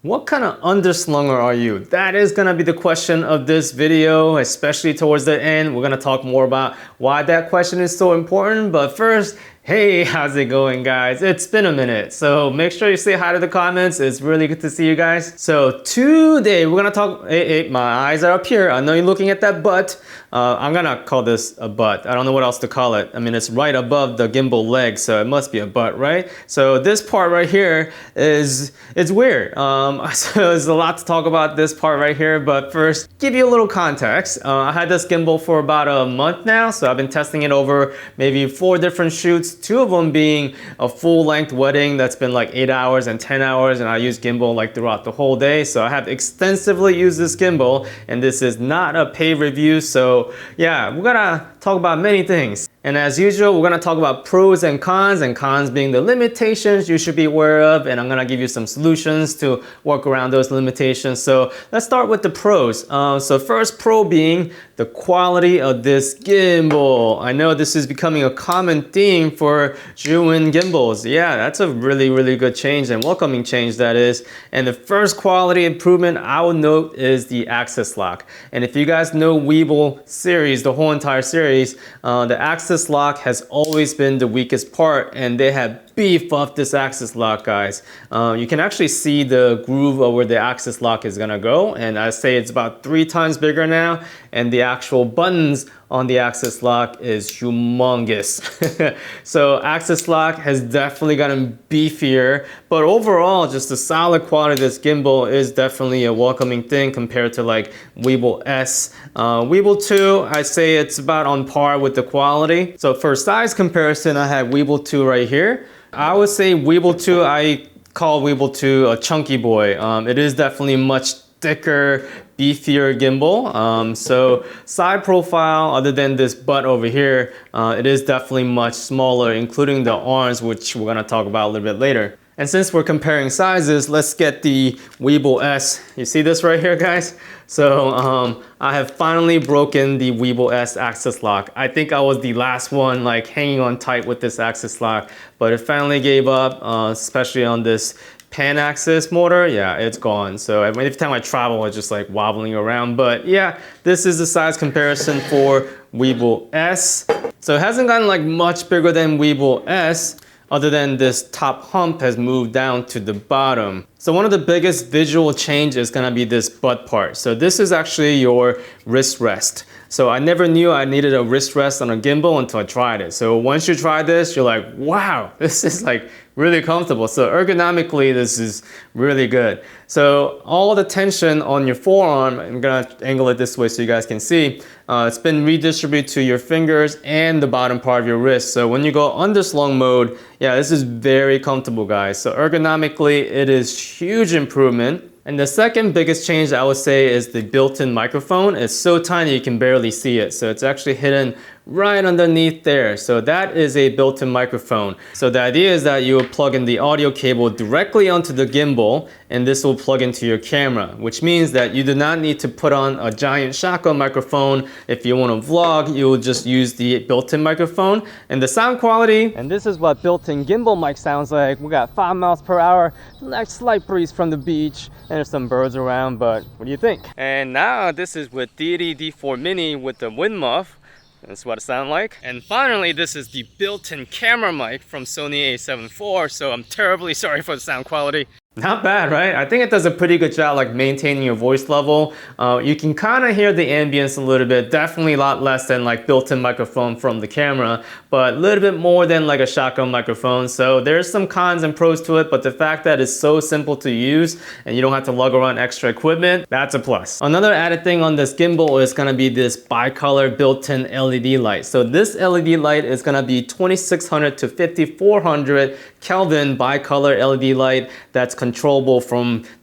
What kind of underslunger are you? That is gonna be the question of this video, especially towards the end. We're gonna talk more about why that question is so important. But first, hey, how's it going, guys? It's been a minute, so make sure you say hi to the comments. It's really good to see you guys. So today we're gonna talk, hey, my eyes are up here. I know you're looking at that butt. I'm gonna call this a butt. I don't know what else to call it. I mean, it's right above the gimbal leg, so it must be a butt, right? So this part right here it's weird. So there's a lot to talk about this part right here, but first, give you a little context. I had this gimbal for about a month now, so I've been testing it over maybe 4 different shoots, 2 of them being a full-length wedding that's been like 8 hours and 10 hours, and I use gimbal like throughout the whole day. So I have extensively used this gimbal, and this is not a paid review, so yeah, we're gonna talk about many things. And as usual, we're gonna talk about pros and cons being the limitations you should be aware of, and I'm gonna give you some solutions to work around those limitations. So let's start with the pros. So first pro being the quality of this gimbal. I know this is becoming a common theme for Zhiyun gimbals. Yeah, that's a really good change, and welcoming change that is. And the first quality improvement I will note is the axis lock. And if you guys know Weebill series, the whole entire series, the axis lock has always been the weakest part, and they have beefed up this axis lock, guys. You can actually see the groove of where the axis lock is gonna go, and I say it's about 3 times bigger now, and the actual buttons on the axis lock is humongous. So axis lock has definitely gotten beefier, but overall just the solid quality of this gimbal is definitely a welcoming thing compared to like Weebill S. Weebill 2, I'd say it's about on par with the quality. So for size comparison, I have Weebill 2 right here. I would say Weebill 2, I call Weebill 2 a chunky boy. It is definitely much thicker, beefier gimbal. So side profile, other than this butt over here, it is definitely much smaller, including the arms, which we're gonna talk about a little bit later. And since we're comparing sizes, let's get the Weebill S. You see this right here, guys? So I have finally broken the Weebill S axis lock. I think I was the last one like hanging on tight with this axis lock, but it finally gave up, especially on this pan axis motor. Yeah, it's gone. So every time I travel, it's just like wobbling around. But yeah, this is the size comparison for Weebill S. So it hasn't gotten like much bigger than Weebill S, other than this top hump has moved down to the bottom. So one of the biggest visual change is gonna be this butt part. So this is actually your wrist rest. So I never knew I needed a wrist rest on a gimbal until I tried it. So once you try this, you're like, wow, this is like really comfortable. So ergonomically, this is really good. So all the tension on your forearm, I'm gonna angle it this way so you guys can see, it's been redistributed to your fingers and the bottom part of your wrist. So when you go underslung mode, yeah, this is very comfortable, guys. So ergonomically, it is huge improvement. And the second biggest change I would say is the built-in microphone. It's so tiny you can barely see it. So it's actually hidden right underneath there. So that is a built-in microphone. So the idea is that you will plug in the audio cable directly onto the gimbal, and this will plug into your camera, which means that you do not need to put on a giant shotgun microphone. If you want to vlog, you will just use the built-in microphone. And the sound quality, and this is what built-in gimbal mic sounds like. We got 5 miles per hour, like slight breeze from the beach, and there's some birds around, but what do you think? And now this is with Deity D4 Mini with the wind muff. That's what it sounds like. And finally, this is the built-in camera mic from Sony a7 IV, so I'm terribly sorry for the sound quality. Not bad, right? I think it does a pretty good job like maintaining your voice level. You can kind of hear the ambience a little bit, definitely a lot less than like built-in microphone from the camera, but a little bit more than like a shotgun microphone. So there's some cons and pros to it, but the fact that it's so simple to use and you don't have to lug around extra equipment, that's a plus. Another added thing on this gimbal is gonna be this bicolor built-in LED light. So this LED light is gonna be 2600 to 5400 Kelvin bicolor LED light that's controllable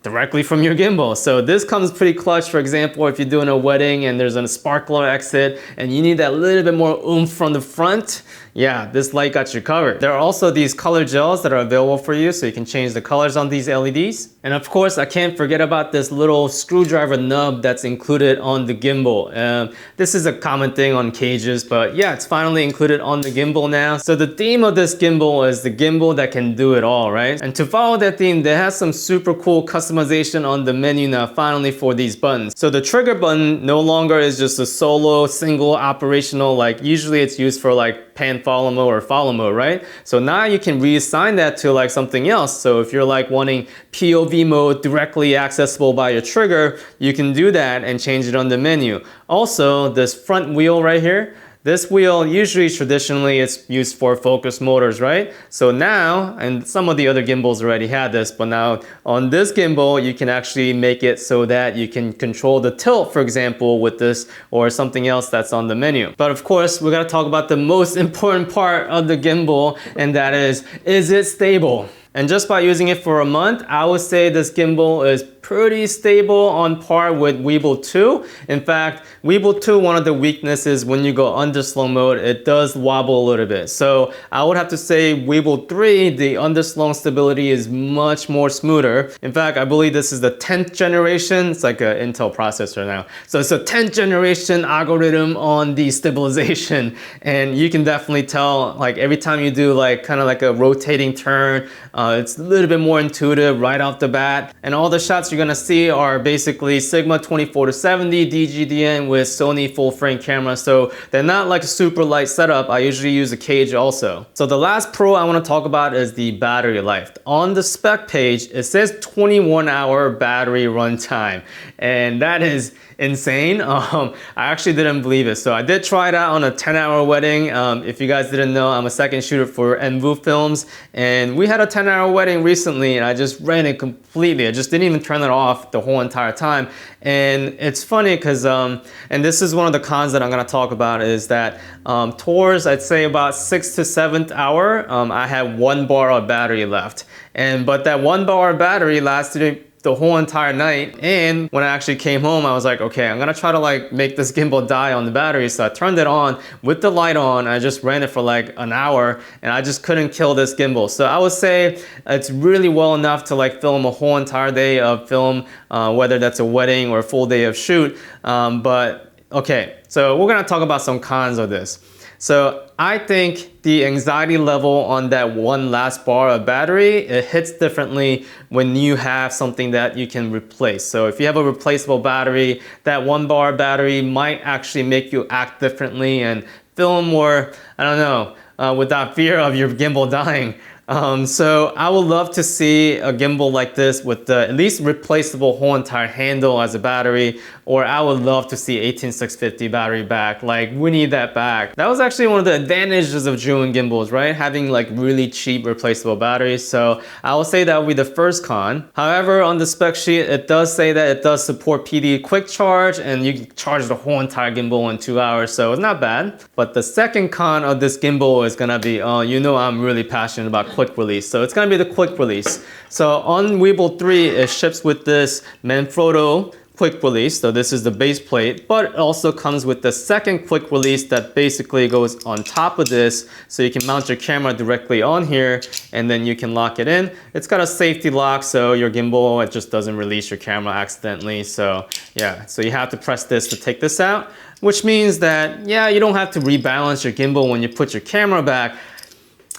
directly from your gimbal. So this comes pretty clutch. For example, if you're doing a wedding and there's a sparkler exit and you need that little bit more oomph from the front, yeah, this light got you covered. There are also these color gels that are available for you, so you can change the colors on these LEDs. And of course, I can't forget about this little screwdriver nub that's included on the gimbal. This is a common thing on cages, but yeah, it's finally included on the gimbal now. So the theme of this gimbal is the gimbal that can do it all, right? And to follow that theme, there has has some super cool customization on the menu now finally for these buttons. So the trigger button no longer is just a solo single operational, like usually it's used for like pan follow mode or follow mode, right? So now you can reassign that to like something else. So if you're like wanting POV mode directly accessible by your trigger, you can do that and change it on the menu. Also, this front wheel right here, this wheel usually traditionally it's used for focus motors, right? So now, and some of the other gimbals already had this, but now on this gimbal, you can actually make it so that you can control the tilt, for example, with this or something else that's on the menu. But of course, we gotta talk about the most important part of the gimbal, and that is it stable? And just by using it for a month, I would say this gimbal is pretty stable on par with Weebill 2. In fact, Weebill 2, one of the weaknesses when you go under slow mode, it does wobble a little bit. So I would have to say Weebill 3, the under slow stability is much more smoother. In fact, I believe this is the 10th generation. It's like an Intel processor now. So it's a 10th generation algorithm on the stabilization. And you can definitely tell, like every time you do like kind of like a rotating turn, it's a little bit more intuitive right off the bat. And all the shots you're gonna see are basically Sigma 24-70 DGDN with Sony full frame camera. So they're not like a super light setup. I usually use a cage also. So the last pro I wanna talk about is the battery life. On the spec page, it says 21-hour battery runtime. And that is insane. I actually didn't believe it. So I did try it out on a 10-hour wedding. If you guys didn't know, I'm a second shooter for Envu Films, and we had a 10-hour wedding recently, and I just ran it completely. I just didn't even turn it off the whole entire time. And it's funny because, and this is one of the cons that I'm gonna talk about, is that towards, I'd say about 6th to 7th hour, I had 1 bar of battery left. But that 1 bar of battery lasted the whole entire night. And when I actually came home, I was like, okay, I'm gonna try to like make this gimbal die on the battery. So I turned it on with the light on. I just ran it for like an hour, and I just couldn't kill this gimbal. So I would say it's really well enough to like film a whole entire day of film, whether that's a wedding or a full day of shoot. But okay, so we're gonna talk about some cons of this. So I think the anxiety level on that one last bar of battery, it hits differently when you have something that you can replace. So if you have a replaceable battery, that 1 bar battery might actually make you act differently and film more, I don't know, without fear of your gimbal dying. So I would love to see a gimbal like this with the at least replaceable whole entire handle as a battery, or I would love to see 18650 battery back. Like, we need that back. That was actually one of the advantages of Zhiyun gimbals, right? Having like really cheap replaceable batteries. So I will say that would be the first con. However, on the spec sheet, it does say that it does support PD quick charge, and you can charge the whole entire gimbal in 2 hours. So it's not bad. But the second con of this gimbal is gonna be, you know, I'm really passionate about quick release. So it's gonna be the quick release. So on Weebill 3, it ships with this Manfrotto quick release. So this is the base plate, but it also comes with the second quick release that basically goes on top of this. So you can mount your camera directly on here, and then you can lock it in. It's got a safety lock, so your gimbal, it just doesn't release your camera accidentally. So yeah, so you have to press this to take this out, which means that, yeah, you don't have to rebalance your gimbal when you put your camera back.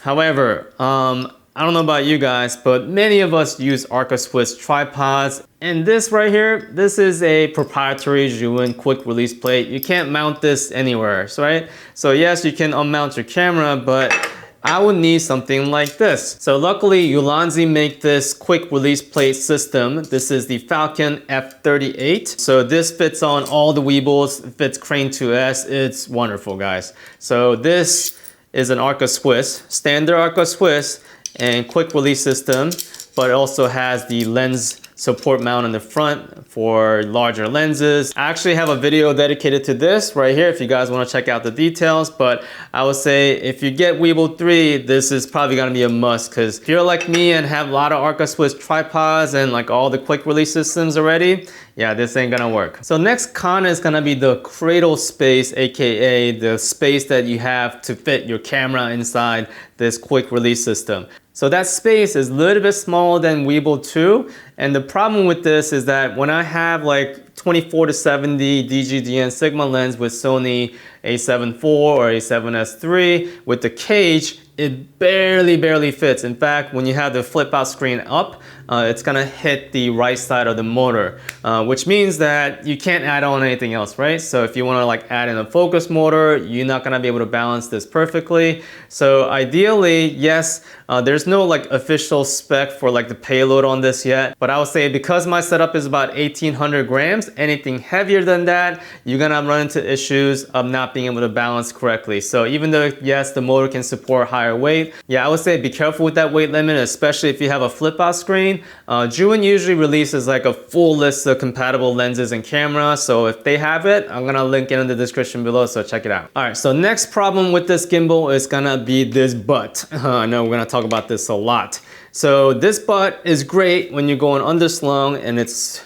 However, I don't know about you guys, but many of us use Arca Swiss tripods. And this right here, this is a proprietary Zhiyun quick release plate. You can't mount this anywhere, right? So yes, you can unmount your camera, but I would need something like this. So luckily, Ulanzi make this quick release plate system. This is the Falcon F38. So this fits on all the Weebills, it fits Crane 2S. It's wonderful, guys. So this is an Arca Swiss, standard Arca Swiss, and quick release system, but it also has the lens support mount on the front for larger lenses. I actually have a video dedicated to this right here if you guys want to check out the details, but I would say if you get Weebill 3, this is probably going to be a must, because if you're like me and have a lot of Arca Swiss tripods and like all the quick release systems already, yeah, this ain't gonna work. So next con is gonna be the cradle space, aka the space that you have to fit your camera inside this quick release system. So that space is a little bit smaller than Weebill 2, and the problem with this is that when I have like 24-70 DGDN Sigma lens with Sony a7 IV or a7S III with the cage, it barely fits. In fact, when you have the flip out screen up, it's gonna hit the right side of the motor, which means that you can't add on anything else, right? So if you wanna like add in a focus motor, you're not gonna be able to balance this perfectly. So ideally, yes, there's no like official spec for like the payload on this yet, but I would say because my setup is about 1800 grams, anything heavier than that, you're gonna run into issues of not being able to balance correctly. So even though yes, the motor can support higher weight, yeah, I would say be careful with that weight limit, especially if you have a flip out screen. Zhiyun usually releases like a full list of compatible lenses and camera. So if they have it, I'm gonna link it in the description below, so check it out. All right, so next problem with this gimbal is gonna be this butt. I know we're gonna talk about this a lot. So this butt is great when you're going underslung and it's,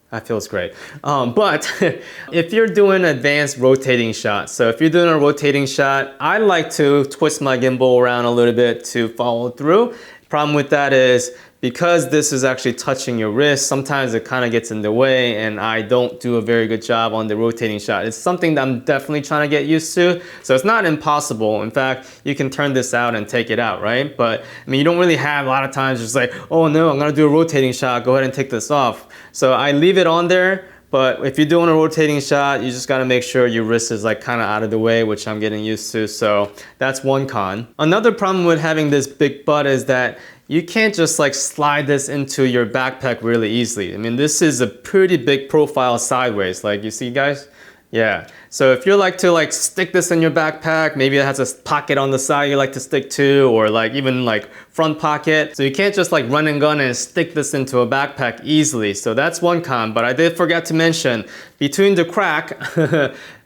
that feels great. But if you're doing advanced rotating shots, so if you're doing a rotating shot, I like to twist my gimbal around a little bit to follow through. Problem with that is because this is actually touching your wrist, sometimes it kind of gets in the way and I don't do a very good job on the rotating shot. It's something that I'm definitely trying to get used to. So it's not impossible. In fact, you can turn this out and take it out, right? But I mean, you don't really have a lot of times just like, oh no, I'm gonna do a rotating shot, go ahead and take this off. So I leave it on there. But if you're doing a rotating shot, you just gotta make sure your wrist is like kind of out of the way, which I'm getting used to. So that's one con. Another problem with having this big butt is that you can't just like slide this into your backpack really easily. I mean, this is a pretty big profile sideways. Like you see guys? Yeah. So if you like to like stick this in your backpack, maybe it has a pocket on the side you like to stick to, or like even like front pocket. So you can't just like run and gun and stick this into a backpack easily. So that's one con, but I did forget to mention between the crack,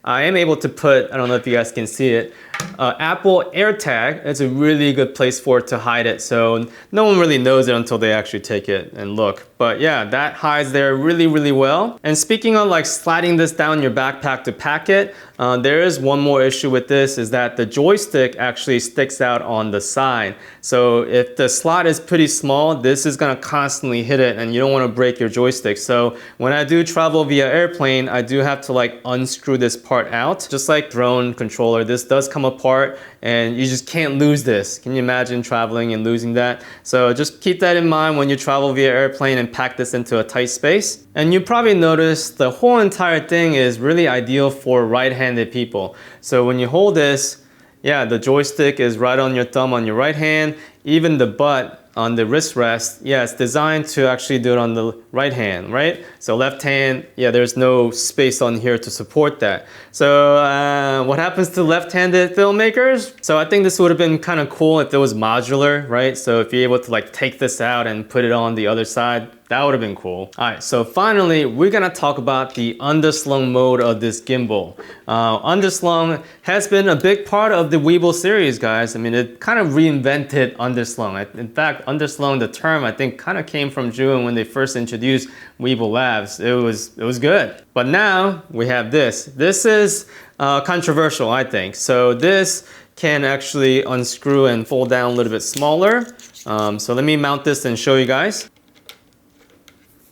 I am able to put, I don't know if you guys can see it, Apple AirTag. It's a really good place for it to hide it. So no one really knows it until they actually take it and look. But yeah, that hides there really, really well. And speaking of like sliding this down your backpack to pack it, there is one more issue with this is that the joystick actually sticks out on the side. So if the slot is pretty small, this is gonna constantly hit it and you don't wanna break your joystick. So when I do travel via airplane, I do have to like unscrew this part out. Just like drone controller, this does come apart and you just can't lose this. Can you imagine traveling and losing that? So just keep that in mind when you travel via airplane and pack this into a tight space. And you probably noticed the whole entire thing is really ideal for right-handed people. So when you hold this, yeah, the joystick is right on your thumb on your right hand. Even the butt on the wrist rest, yeah, it's designed to actually do it on the right hand, right? So left hand, yeah, there's no space on here to support that. So what happens to left-handed filmmakers? So I think this would have been kind of cool if it was modular, right? So if you're able to like take this out and put it on the other side, that would have been cool. All right, so finally, we're gonna talk about the underslung mode of this gimbal. Underslung has been a big part of the Weebill series, guys. I mean, it kind of reinvented underslung. In fact, underslung, the term, I think kind of came from Zhiyun when they first introduced Weebill Labs. It was good. But now we have this. This is controversial, I think. So this can actually unscrew and fold down a little bit smaller. So let me mount this and show you guys.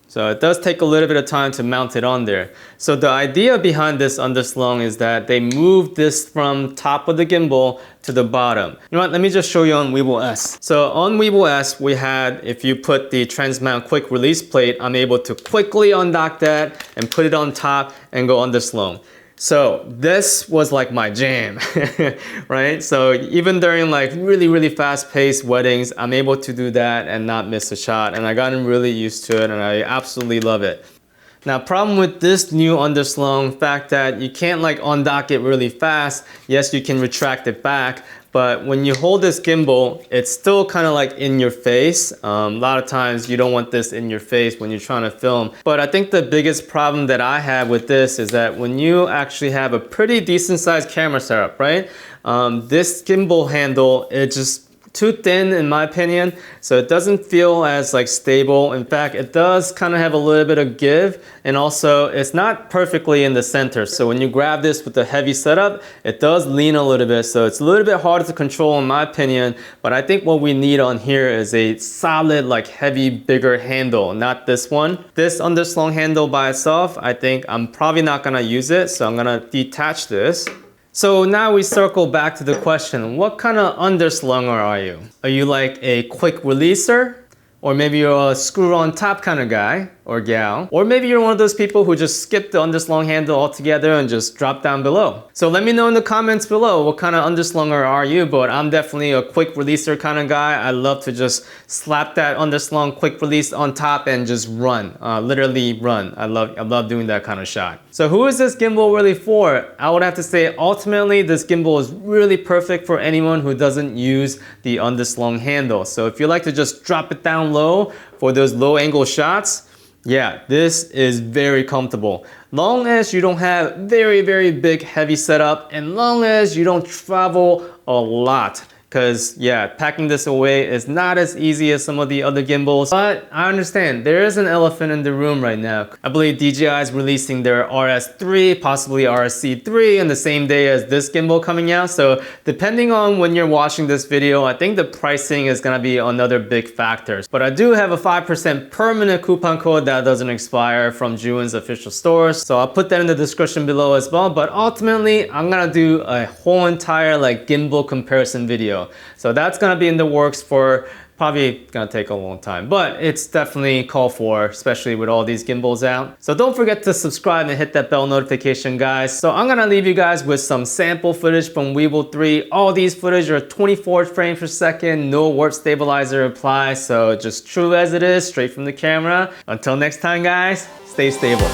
So it does take a little bit of time to mount it on there. So the idea behind this underslung is that they moved this from top of the gimbal to the bottom. You know what, let me just show you on Weebill S. So on Weebill S, we had, if you put the transmount quick release plate, I'm able to quickly undock that and put it on top and go underslung. So this was like my jam, right? So even during like really, really fast paced weddings, I'm able to do that and not miss a shot. And I gotten really used to it and I absolutely love it. Now, problem with this new underslung, fact that you can't like undock it really fast. Yes, you can retract it back, but when you hold this gimbal, it's still kind of like in your face. A lot of times you don't want this in your face when you're trying to film. But I think the biggest problem that I have with this is that when you actually have a pretty decent sized camera setup, right? This gimbal handle, it just too thin in my opinion, so it doesn't feel as like stable. In fact, it does kind of have a little bit of give, and also it's not perfectly in the center. So when you grab this with a heavy setup, it does lean a little bit, so it's a little bit harder to control in my opinion. But I think what we need on here is a solid, like heavy, bigger handle, not this one. This underslung handle by itself, I think I'm probably not gonna use it, so I'm gonna detach this. So now we circle back to the question, what kind of underslunger are you? Are you like a quick releaser? Or maybe you're a screw on top kind of guy or gal. Or maybe you're one of those people who just skip the underslung handle altogether and just drop down below. So let me know in the comments below what kind of underslunger are you, but I'm definitely a quick releaser kind of guy. I love to just slap that underslung quick release on top and just run, literally run. I love doing that kind of shot. So who is this gimbal really for? I would have to say ultimately this gimbal is really perfect for anyone who doesn't use the underslung handle. So if you like to just drop it down low for those low angle shots, yeah, this is very comfortable. Long as you don't have very big heavy setup and long as you don't travel a lot. Because yeah, packing this away is not as easy as some of the other gimbals. But I understand, there is an elephant in the room right now. I believe DJI is releasing their RS3, possibly RS3 on the same day as this gimbal coming out. So depending on when you're watching this video, I think the pricing is gonna be another big factor. But I do have a 5% permanent coupon code that doesn't expire from Zhiyun's official stores. So I'll put that in the description below as well. But ultimately, I'm gonna do a whole entire like gimbal comparison video. So that's gonna be in the works for probably gonna take a long time, but it's definitely called for, especially with all these gimbals out. So don't forget to subscribe and hit that bell notification, guys. So I'm gonna leave you guys with some sample footage from Weebill 3. All these footage are 24 frames per second, no warp stabilizer applied, so just true as it is, straight from the camera. Until next time, guys, stay stable.